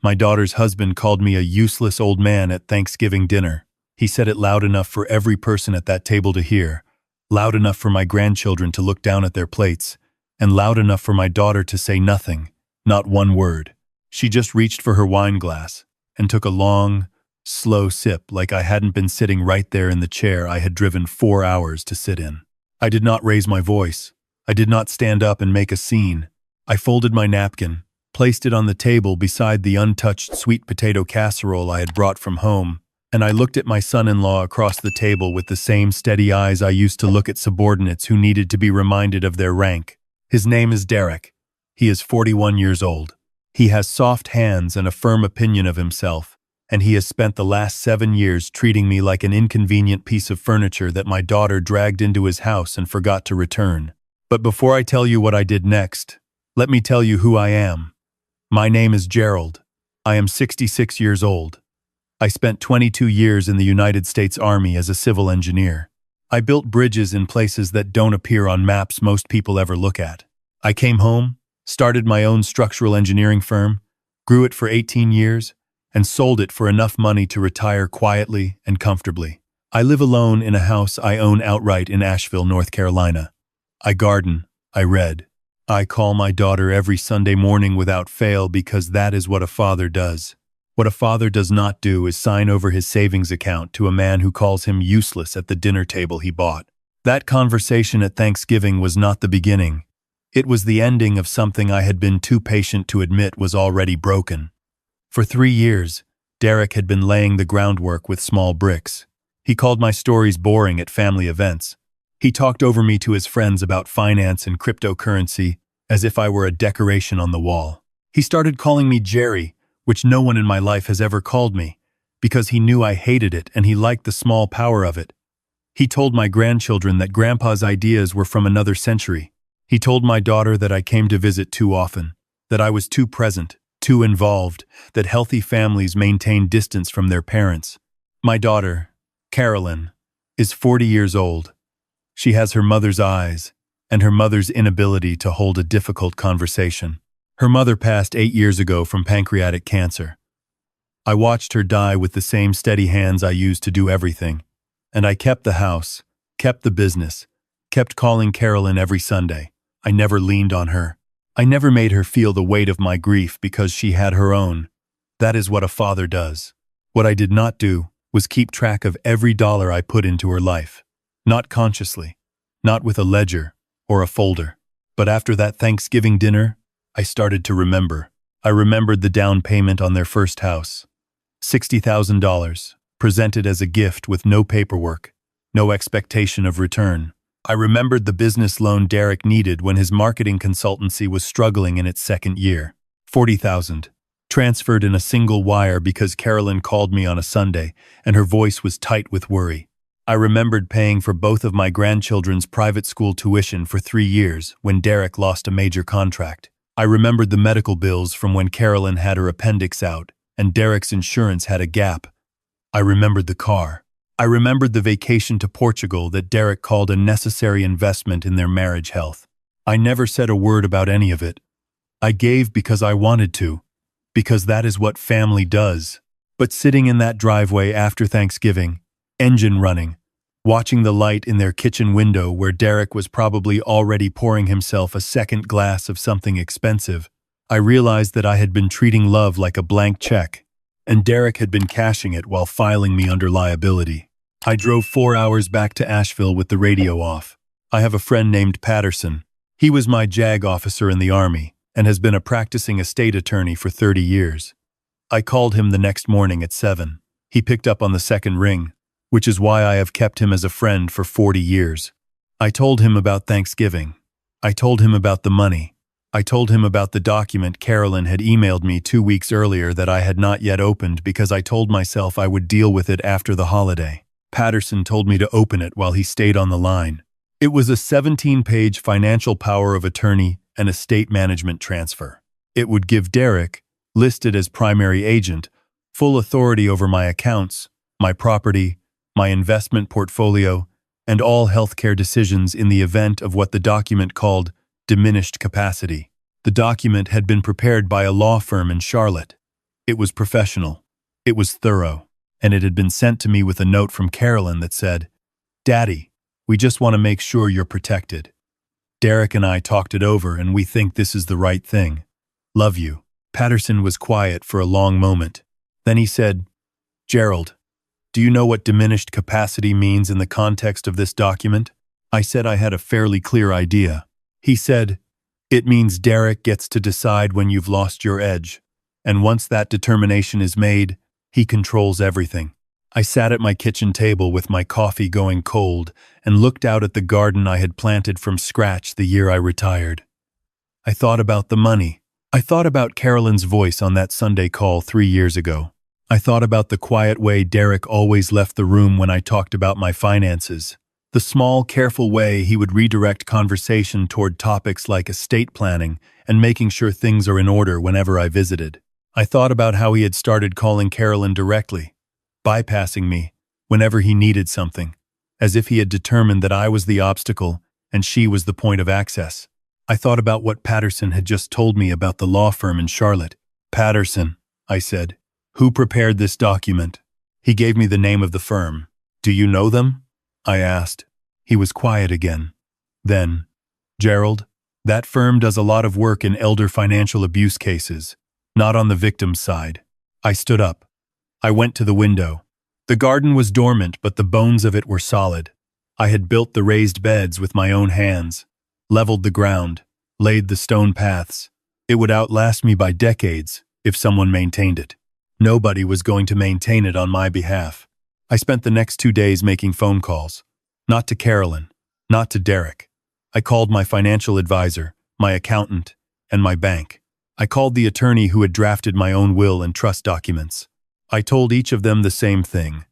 My daughter's husband called me a useless old man at Thanksgiving dinner. He said it loud enough for every person at that table to hear, loud enough for my grandchildren to look down at their plates, and loud enough for my daughter to say nothing, not one word. She just reached for her wine glass and took a long, slow sip like I hadn't been sitting right there in the chair I had driven 4 hours to sit in. I did not raise my voice. I did not stand up and make a scene. I folded my napkin, placed it on the table beside the untouched sweet potato casserole I had brought from home, and I looked at my son-in-law across the table with the same steady eyes I used to look at subordinates who needed to be reminded of their rank. His name is Derek. He is 41 years old. He has soft hands and a firm opinion of himself, and he has spent the last 7 years treating me like an inconvenient piece of furniture that my daughter dragged into his house and forgot to return. But before I tell you what I did next, let me tell you who I am. My name is Gerald. I am 66 years old. I spent 22 years in the United States Army as a civil engineer. I built bridges in places that don't appear on maps most people ever look at. I came home, started my own structural engineering firm, grew it for 18 years, and sold it for enough money to retire quietly and comfortably. I live alone in a house I own outright in Asheville, North Carolina. I garden, I read. I call my daughter every Sunday morning without fail because that is what a father does. What a father does not do is sign over his savings account to a man who calls him useless at the dinner table he bought. That conversation at Thanksgiving was not the beginning. It was the ending of something I had been too patient to admit was already broken. For 3 years, Derek had been laying the groundwork with small bricks. He called my stories boring at family events. He talked over me to his friends about finance and cryptocurrency as if I were a decoration on the wall. He started calling me Jerry, which no one in my life has ever called me, because he knew I hated it and he liked the small power of it. He told my grandchildren that Grandpa's ideas were from another century. He told my daughter that I came to visit too often, that I was too present, too involved, that healthy families maintain distance from their parents. My daughter, Carolyn, is 40 years old. She has her mother's eyes and her mother's inability to hold a difficult conversation. Her mother passed 8 years ago from pancreatic cancer. I watched her die with the same steady hands I used to do everything, and I kept the house, kept the business, kept calling Carolyn every Sunday. I never leaned on her. I never made her feel the weight of my grief because she had her own. That is what a father does. What I did not do was keep track of every dollar I put into her life. Not consciously, not with a ledger or a folder. But after that Thanksgiving dinner, I started to remember. I remembered the down payment on their first house. $60,000, presented as a gift with no paperwork, no expectation of return. I remembered the business loan Derek needed when his marketing consultancy was struggling in its second year. $40,000, transferred in a single wire because Carolyn called me on a Sunday and her voice was tight with worry. I remembered paying for both of my grandchildren's private school tuition for 3 years when Derek lost a major contract. I remembered the medical bills from when Carolyn had her appendix out and Derek's insurance had a gap. I remembered the car. I remembered the vacation to Portugal that Derek called a necessary investment in their marriage health. I never said a word about any of it. I gave because I wanted to, because that is what family does. But sitting in that driveway after Thanksgiving, engine running, watching the light in their kitchen window where Derek was probably already pouring himself a second glass of something expensive, I realized that I had been treating love like a blank check, and Derek had been cashing it while filing me under liability. I drove 4 hours back to Asheville with the radio off. I have a friend named Patterson. He was my JAG officer in the Army and has been a practicing estate attorney for 30 years. I called him the next morning at 7. He picked up on the second ring, which is why I have kept him as a friend for 40 years. I told him about Thanksgiving. I told him about the money. I told him about the document Carolyn had emailed me 2 weeks earlier that I had not yet opened because I told myself I would deal with it after the holiday. Patterson told me to open it while he stayed on the line. It was a 17-page financial power of attorney and estate management transfer. It would give Derek, listed as primary agent, full authority over my accounts, my property, my investment portfolio, and all healthcare decisions in the event of what the document called diminished capacity. The document had been prepared by a law firm in Charlotte. It was professional. It was thorough. And it had been sent to me with a note from Carolyn that said, "Daddy, we just want to make sure you're protected. Derek and I talked it over and we think this is the right thing. Love you." Patterson was quiet for a long moment. Then he said, "Gerald, do you know what diminished capacity means in the context of this document?" I said I had a fairly clear idea. He said, "It means Derek gets to decide when you've lost your edge. And once that determination is made, he controls everything." I sat at my kitchen table with my coffee going cold and looked out at the garden I had planted from scratch the year I retired. I thought about the money. I thought about Carolyn's voice on that Sunday call 3 years ago. I thought about the quiet way Derek always left the room when I talked about my finances. The small, careful way he would redirect conversation toward topics like estate planning and making sure things are in order whenever I visited. I thought about how he had started calling Carolyn directly, bypassing me whenever he needed something, as if he had determined that I was the obstacle and she was the point of access. I thought about what Patterson had just told me about the law firm in Charlotte. "Patterson," I said, "who prepared this document?" He gave me the name of the firm. "Do you know them?" I asked. He was quiet again. Then, "Gerald, that firm does a lot of work in elder financial abuse cases, not on the victim's side." I stood up. I went to the window. The garden was dormant, but the bones of it were solid. I had built the raised beds with my own hands, leveled the ground, laid the stone paths. It would outlast me by decades if someone maintained it. Nobody was going to maintain it on my behalf. I spent the next 2 days making phone calls. Not to Carolyn, not to Derek. I called my financial advisor, my accountant, and my bank. I called the attorney who had drafted my own will and trust documents. I told each of them the same thing.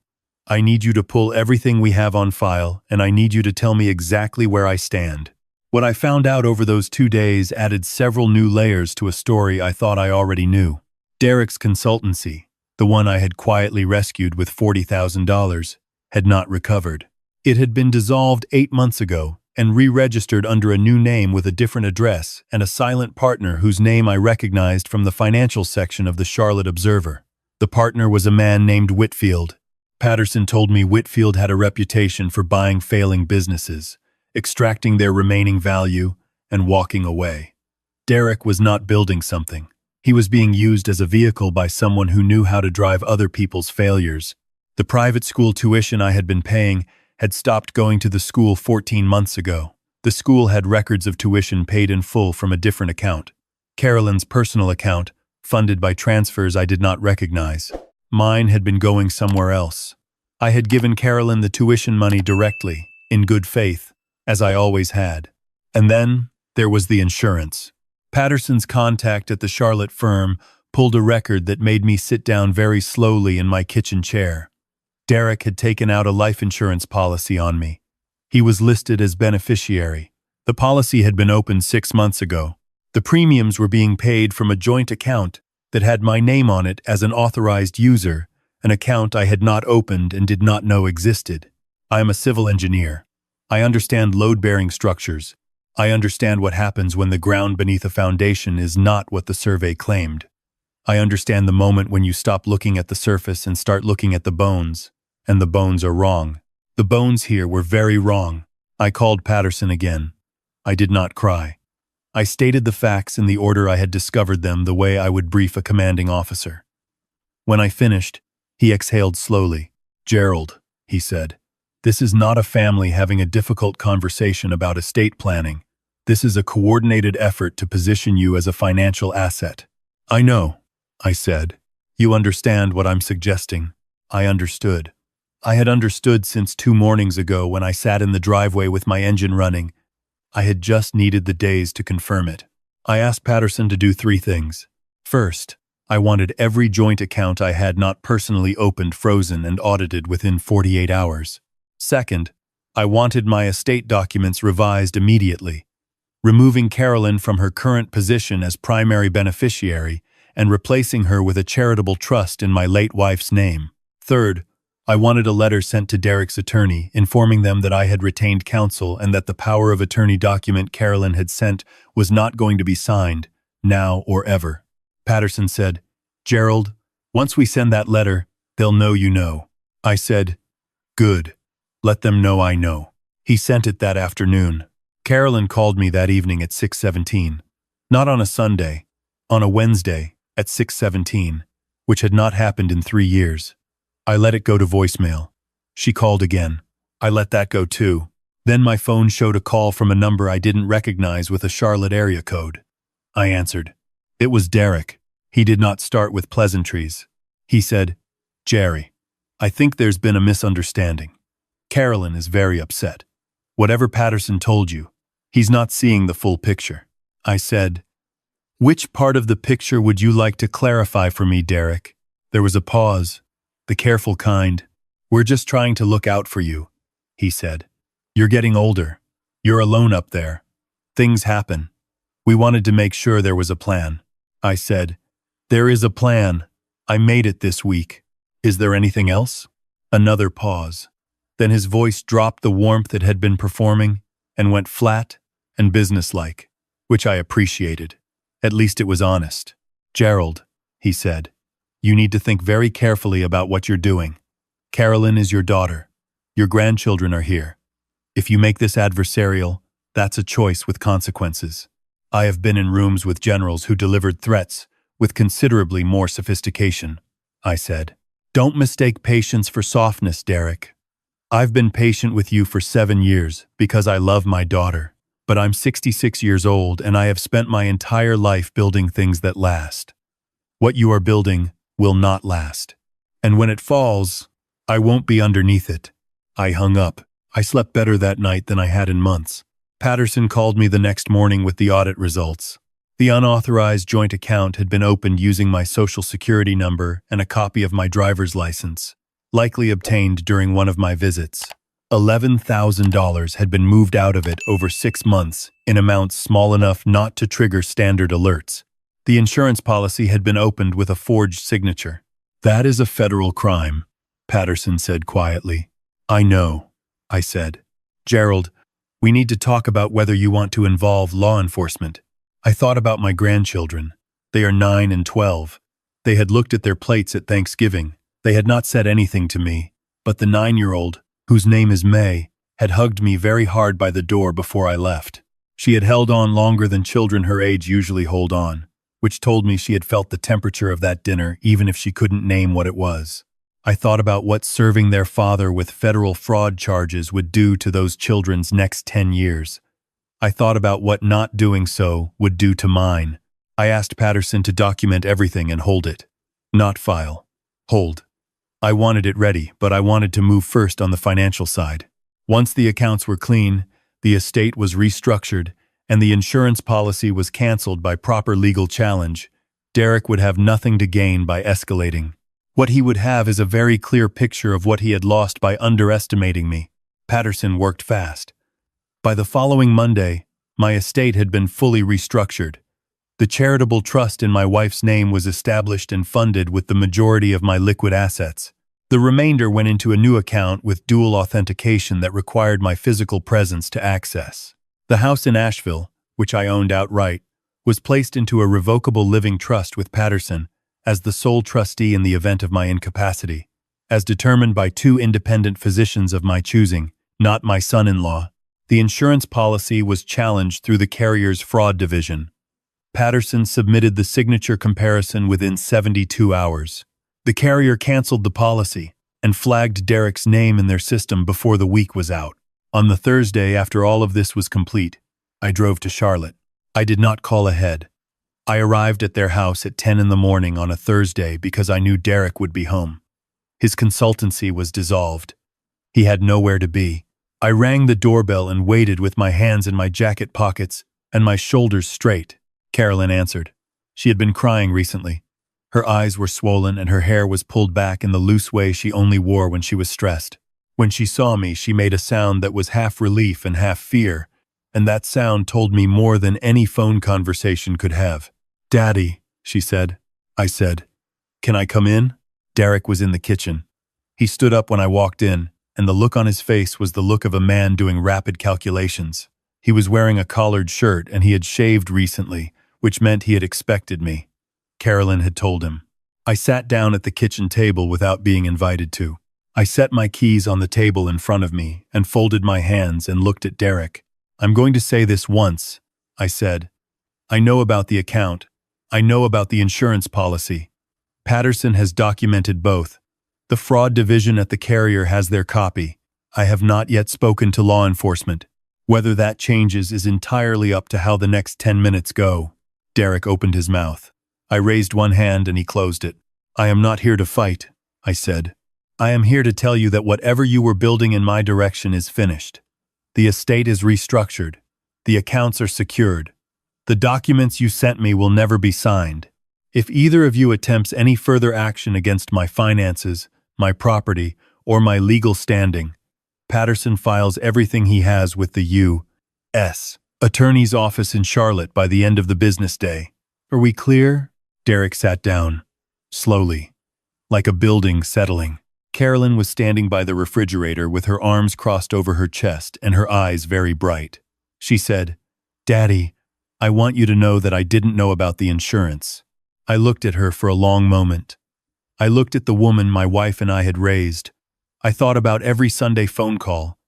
"I need you to pull everything we have on file, and I need you to tell me exactly where I stand." What I found out over those 2 days added several new layers to a story I thought I already knew. Derek's consultancy, the one I had quietly rescued with $40,000, had not recovered. It had been dissolved 8 months ago and re-registered under a new name with a different address and a silent partner whose name I recognized from the financial section of the Charlotte Observer. The partner was a man named Whitfield. Patterson told me Whitfield had a reputation for buying failing businesses, extracting their remaining value, and walking away. Derek was not building something. He was being used as a vehicle by someone who knew how to drive other people's failures. The private school tuition I had been paying had stopped going to the school 14 months ago. The school had records of tuition paid in full from a different account. Carolyn's personal account, funded by transfers I did not recognize. Mine had been going somewhere else. I had given Carolyn the tuition money directly, in good faith, as I always had. And then there was the insurance. Patterson's contact at the Charlotte firm pulled a record that made me sit down very slowly in my kitchen chair. Derek had taken out a life insurance policy on me. He was listed as beneficiary. The policy had been opened 6 months ago. The premiums were being paid from a joint account that had my name on it as an authorized user, an account I had not opened and did not know existed. I am a civil engineer. I understand load-bearing structures. I understand what happens when the ground beneath a foundation is not what the survey claimed. I understand the moment when you stop looking at the surface and start looking at the bones, and the bones are wrong. The bones here were very wrong. I called Patterson again. I did not cry. I stated the facts in the order I had discovered them, the way I would brief a commanding officer. When I finished, he exhaled slowly. "Gerald," he said, "this is not a family having a difficult conversation about estate planning. This is a coordinated effort to position you as a financial asset." "I know," I said. "You understand what I'm suggesting." I understood. I had understood since 2 mornings ago when I sat in the driveway with my engine running. I had just needed the days to confirm it. I asked Patterson to do 3 things. First, I wanted every joint account I had not personally opened frozen and audited within 48 hours. Second, I wanted my estate documents revised immediately, removing Carolyn from her current position as primary beneficiary and replacing her with a charitable trust in my late wife's name. Third, I wanted a letter sent to Derek's attorney informing them that I had retained counsel and that the power of attorney document Carolyn had sent was not going to be signed, now or ever. Patterson said, "Gerald, Once we send that letter, they'll know you know. I said, good. Let them know I know. He sent it that afternoon. Carolyn called me that evening at 6:17. Not on a Sunday, on a Wednesday at 6:17, which had not happened in 3 years. I let it go to voicemail. She called again. I let that go too. Then my phone showed a call from a number I didn't recognize with a Charlotte area code. I answered. It was Derek. He did not start with pleasantries. He said, Jerry, I think there's been a misunderstanding. Carolyn is very upset. Whatever Patterson told you, he's not seeing the full picture. I said, which part of the picture would you like to clarify for me, Derek? There was a pause, the careful kind. We're just trying to look out for you, he said. You're getting older. You're alone up there. Things happen. We wanted to make sure there was a plan. I said, there is a plan. I made it this week. Is there anything else? Another pause. Then his voice dropped the warmth it had been performing and went flat and businesslike, which I appreciated. At least it was honest. Gerald, he said, you need to think very carefully about what you're doing. Carolyn is your daughter. Your grandchildren are here. If you make this adversarial, that's a choice with consequences. I have been in rooms with generals who delivered threats with considerably more sophistication, I said. Don't mistake patience for softness, Derek. I've been patient with you for 7 years because I love my daughter, but I'm 66 years old and I have spent my entire life building things that last. What you are building will not last. And when it falls, I won't be underneath it. I hung up. I slept better that night than I had in months. Patterson called me the next morning with the audit results. The unauthorized joint account had been opened using my social security number and a copy of my driver's license, likely obtained during one of my visits. $11,000 had been moved out of it over 6 months in amounts small enough not to trigger standard alerts. The insurance policy had been opened with a forged signature. That is a federal crime, Patterson said quietly. I know, I said. Gerald, we need to talk about whether you want to involve law enforcement. I thought about my grandchildren. They are 9 and 12. They had looked at their plates at Thanksgiving. They had not said anything to me, but the 9-year-old, whose name is May, had hugged me very hard by the door before I left. She had held on longer than children her age usually hold on, which told me she had felt the temperature of that dinner even if she couldn't name what it was. I thought about what serving their father with federal fraud charges would do to those children's next 10 years. I thought about what not doing so would do to mine. I asked Patterson to document everything and hold it. Not file. Hold. I wanted it ready, but I wanted to move first on the financial side. Once the accounts were clean, the estate was restructured, and the insurance policy was canceled by proper legal challenge, Derek would have nothing to gain by escalating. What he would have is a very clear picture of what he had lost by underestimating me. Patterson worked fast. By the following Monday, my estate had been fully restructured. The charitable trust in my wife's name was established and funded with the majority of my liquid assets. The remainder went into a new account with dual authentication that required my physical presence to access. The house in Asheville, which I owned outright, was placed into a revocable living trust with Patterson as the sole trustee in the event of my incapacity, as determined by 2 independent physicians of my choosing, not my son-in-law. The insurance policy was challenged through the carrier's fraud division. Patterson submitted the signature comparison within 72 hours. The carrier canceled the policy and flagged Derek's name in their system before the week was out. On the Thursday after all of this was complete, I drove to Charlotte. I did not call ahead. I arrived at their house at 10 in the morning on a Thursday because I knew Derek would be home. His consultancy was dissolved. He had nowhere to be. I rang the doorbell and waited with my hands in my jacket pockets and my shoulders straight. Carolyn answered. She had been crying recently. Her eyes were swollen and her hair was pulled back in the loose way she only wore when she was stressed. When she saw me, she made a sound that was half relief and half fear, and that sound told me more than any phone conversation could have. Daddy, she said. I said, can I come in? Derek was in the kitchen. He stood up when I walked in, and the look on his face was the look of a man doing rapid calculations. He was wearing a collared shirt and he had shaved recently, which meant he had expected me. Carolyn had told him. I sat down at the kitchen table without being invited to. I set my keys on the table in front of me and folded my hands and looked at Derek. I'm going to say this once, I said. I know about the account. I know about the insurance policy. Patterson has documented both. The fraud division at the carrier has their copy. I have not yet spoken to law enforcement. Whether that changes is entirely up to how the next 10 minutes go. Derek opened his mouth. I raised one hand and he closed it. I am not here to fight, I said. I am here to tell you that whatever you were building in my direction is finished. The estate is restructured. The accounts are secured. The documents you sent me will never be signed. If either of you attempts any further action against my finances, my property, or my legal standing, Patterson files everything he has with the U.S. Attorney's office in Charlotte by the end of the business day. Are we clear? Derek sat down, slowly, like a building settling. Carolyn was standing by the refrigerator with her arms crossed over her chest and her eyes very bright. She said, "Daddy, I want you to know that I didn't know about the insurance." I looked at her for a long moment. I looked at the woman my wife and I had raised. I thought about every Sunday phone call.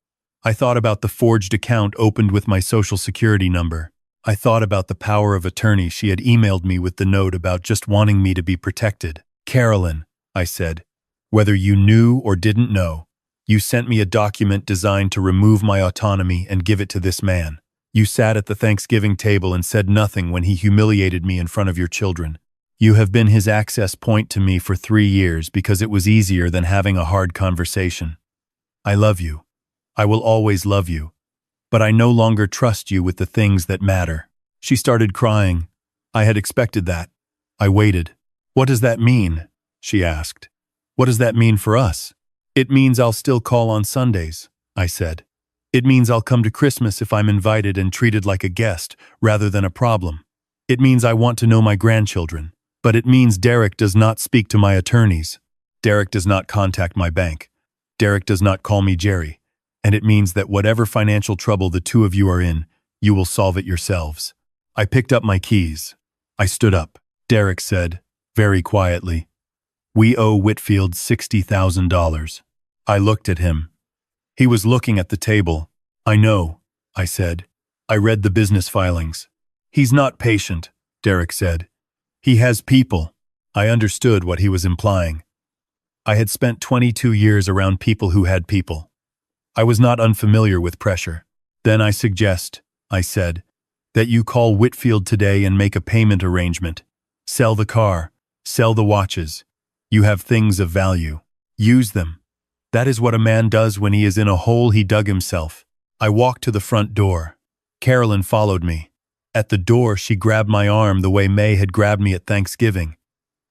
I thought about the forged account opened with my social security number. I thought about the power of attorney she had emailed me with the note about just wanting me to be protected. "Carolyn," I said, "whether you knew or didn't know, you sent me a document designed to remove my autonomy and give it to this man. You sat at the Thanksgiving table and said nothing when he humiliated me in front of your children. You have been his access point to me for 3 years because it was easier than having a hard conversation. I love you. I will always love you. But I no longer trust you with the things that matter." She started crying. I had expected that. I waited. "What does that mean?" she asked. "What does that mean for us?" "It means I'll still call on Sundays," I said. "It means I'll come to Christmas if I'm invited and treated like a guest rather than a problem. It means I want to know my grandchildren. But it means Derek does not speak to my attorneys. Derek does not contact my bank. Derek does not call me Jerry. And it means that whatever financial trouble the two of you are in, you will solve it yourselves." I picked up my keys. I stood up. Derek said, very quietly, "We owe Whitfield $60,000. I looked at him. He was looking at the table. "I know," I said. "I read the business filings." "He's not patient," Derek said. "He has people." I understood what he was implying. I had spent 22 years around people who had people. I was not unfamiliar with pressure. "Then I suggest," I said, "that you call Whitfield today and make a payment arrangement. Sell the car. Sell the watches. You have things of value. Use them. That is what a man does when he is in a hole he dug himself." I walked to the front door. Carolyn followed me. At the door, she grabbed my arm the way May had grabbed me at Thanksgiving.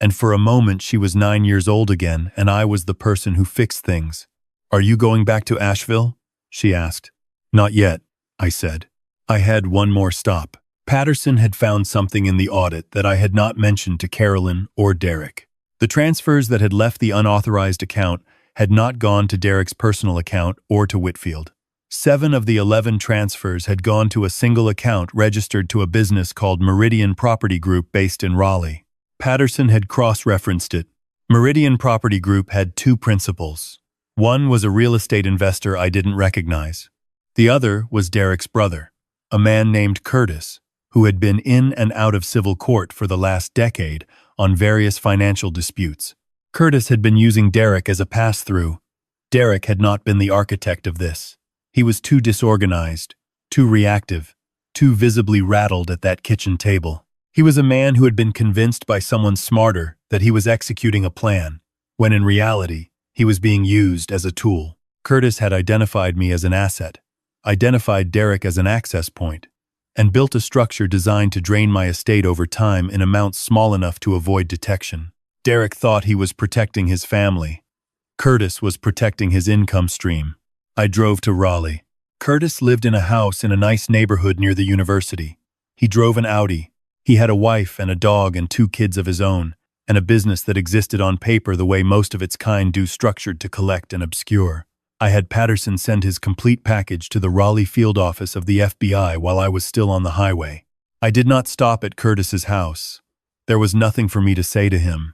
And for a moment, she was 9 years old again, and I was the person who fixed things. "Are you going back to Asheville?" she asked. "Not yet," I said. I had one more stop. Patterson had found something in the audit that I had not mentioned to Carolyn or Derek. The transfers that had left the unauthorized account had not gone to Derek's personal account or to Whitfield. 7 of the 11 transfers had gone to a single account registered to a business called Meridian Property Group based in Raleigh. Patterson had cross-referenced it. Meridian Property Group had 2 principals. One was a real estate investor I didn't recognize. The other was Derek's brother, a man named Curtis, who had been in and out of civil court for the last decade on various financial disputes. Curtis had been using Derek as a pass-through. Derek had not been the architect of this. He was too disorganized, too reactive, too visibly rattled at that kitchen table. He was a man who had been convinced by someone smarter that he was executing a plan, when in reality, he was being used as a tool. Curtis had identified me as an asset, identified Derek as an access point, and built a structure designed to drain my estate over time in amounts small enough to avoid detection. Derek thought he was protecting his family. Curtis was protecting his income stream. I drove to Raleigh. Curtis lived in a house in a nice neighborhood near the university. He drove an Audi. He had a wife and a dog and 2 kids of his own, and a business that existed on paper the way most of its kind do, structured to collect and obscure. I had Patterson send his complete package to the Raleigh field office of the FBI while I was still on the highway. I did not stop at Curtis's house. There was nothing for me to say to him.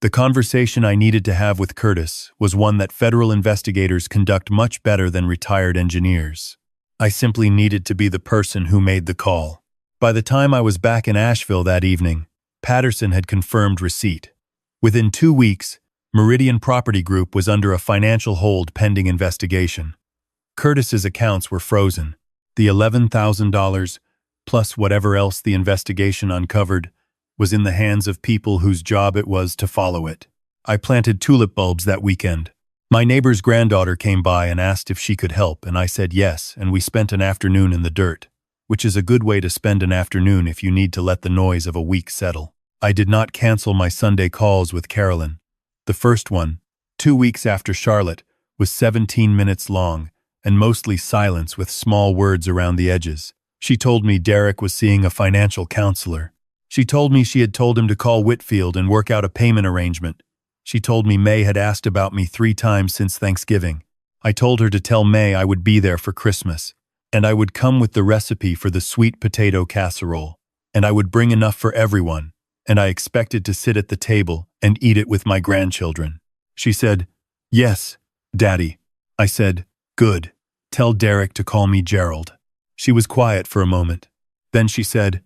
The conversation I needed to have with Curtis was one that federal investigators conduct much better than retired engineers. I simply needed to be the person who made the call. By the time I was back in Asheville that evening, Patterson had confirmed receipt. Within 2 weeks, Meridian Property Group was under a financial hold pending investigation. Curtis's accounts were frozen. The $11,000, plus whatever else the investigation uncovered, was in the hands of people whose job it was to follow it. I planted tulip bulbs that weekend. My neighbor's granddaughter came by and asked if she could help, and I said yes, and we spent an afternoon in the dirt, which is a good way to spend an afternoon if you need to let the noise of a week settle. I did not cancel my Sunday calls with Carolyn. The first one, 2 weeks after Charlotte, was 17 minutes long, and mostly silence with small words around the edges. She told me Derek was seeing a financial counselor. She told me she had told him to call Whitfield and work out a payment arrangement. She told me May had asked about me 3 times since Thanksgiving. I told her to tell May I would be there for Christmas, and I would come with the recipe for the sweet potato casserole, and I would bring enough for everyone, and I expected to sit at the table and eat it with my grandchildren. She said, "Yes, Daddy." I said, "Good. Tell Derek to call me Gerald." She was quiet for a moment. Then she said,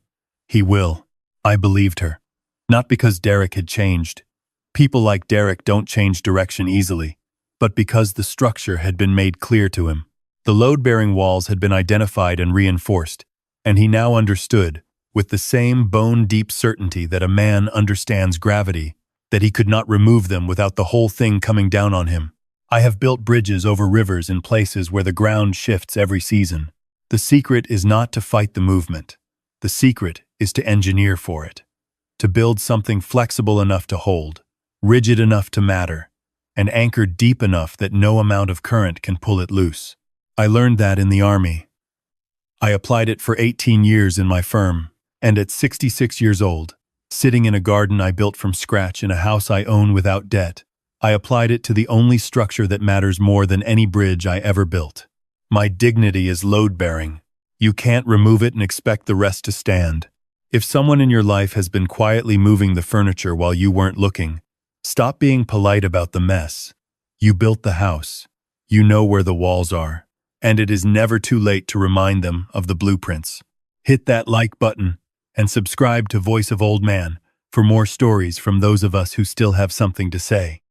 "He will." I believed her. Not because Derek had changed. People like Derek don't change direction easily, but because the structure had been made clear to him. The load-bearing walls had been identified and reinforced, and he now understood, with the same bone-deep certainty that a man understands gravity, that he could not remove them without the whole thing coming down on him. I have built bridges over rivers in places where the ground shifts every season. The secret is not to fight the movement. The secret is to engineer for it, to build something flexible enough to hold, rigid enough to matter, and anchored deep enough that no amount of current can pull it loose. I learned that in the Army. I applied it for 18 years in my firm, and at 66 years old, sitting in a garden I built from scratch in a house I own without debt, I applied it to the only structure that matters more than any bridge I ever built. My dignity is load-bearing. You can't remove it and expect the rest to stand. If someone in your life has been quietly moving the furniture while you weren't looking, stop being polite about the mess. You built the house. You know where the walls are, and it is never too late to remind them of the blueprints. Hit that like button and subscribe to Voice of Old Man for more stories from those of us who still have something to say.